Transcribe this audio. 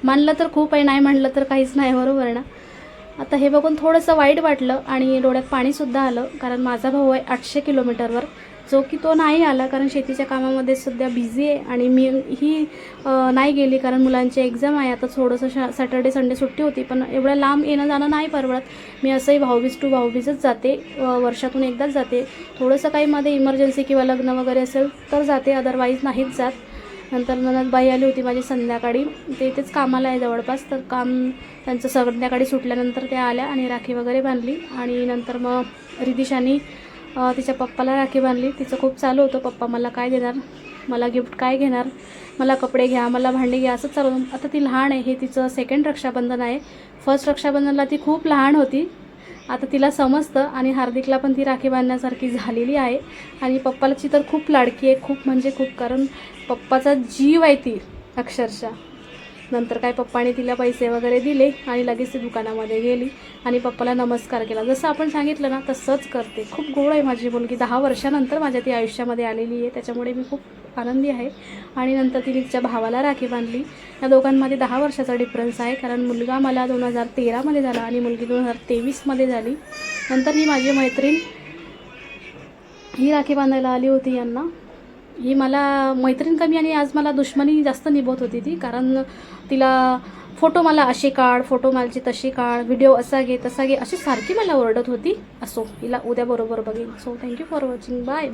मानलं तर खूप आहे, नाही म्हणलं तर काहीच नाही, बरोबर ना. आता हे बघून थोडंसं वाईट वाटलं आणि डोळ्यात पाणीसुद्धा आलं, कारण माझा भाऊ आहे 800 किलोमीटरवर, जो की तो नाही आला कारण शेतीच्या कामामध्ये सध्या बिझी आहे. आणि मी ही नाही गेली कारण मुलांची एक्झाम आहे. आता थोडंसं सॅटर्डे संडे सुट्टी होती, पण एवढं लांब येणं जाणं नाही परवडत. मी असंही भाऊबीज टू भाऊबीजच जाते, वर्षातून एकदाच जाते. थोडंसं काही मध्ये इमर्जन्सी किंवा लग्न वगैरे असेल तर जाते, अदरवाईज नाहीच जात. नंतर ननदबाई आली होती माझी संध्याकाळी, ते तेच कामाला आहे जवळपास, तर काम त्यांचं संध्याकाळी सुटल्यानंतर त्या आल्या आणि राखी वगैरे बांधली. आणि नंतर मग रिदिशानी तिच्या पप्पाला राखी बांधली. तिचं खूप चालू होतं, पप्पा मला काय देणार, मला गिफ्ट काय घेणार, मला कपडे घ्या, मला भांडी घ्या, असंच चालू. आता ती लहान आहे, हे तिचं सेकंड रक्षाबंधन आहे. फर्स्ट रक्षाबंधनला ती खूप लहान होती, आता तिला समजतं. आणि हार्दिकला पण ती राखी बांधण्यासारखी झालेली आहे. आणि पप्पाची तर खूप लाडकी आहे, खूप म्हणजे खूप, कारण पप्पाचा जीव आहे ती अक्षरशः. नंतर काय पप्पाने तिला पैसे वगैरे दिले आणि लगेच ती दुकानामध्ये गेली आणि पप्पाला नमस्कार केला. जसं आपण सांगितलं ना तसंच करते. खूप गोड आहे माझी मुलगी, 10 वर्षानंतर माझ्या ती आयुष्यामध्ये आलेली आहे, त्याच्यामुळे मी खूप आनंदी आहे. आणि नंतर तिने तिच्या भावाला राखी बांधली. या दोघांमध्ये 10 वर्षाचा डिफरन्स आहे, कारण मुलगा मला 2013मध्ये झाला आणि मुलगी 2023मध्ये झाली. नंतर ही माझी मैत्रीण ही राखी बांधायला आली होती यांना. ही मला मैत्रीण कमी आणि आज मला दुश्मनी जास्त निभवत होती ती, कारण तिला फोटो मला असे काढ, फोटो माझी तशी काढ, व्हिडिओ असा घे तसा घे, अशी सारखी मला ओरडत होती. असो, हिला उद्या बरोबर बघेन. So thank you for watching, bye.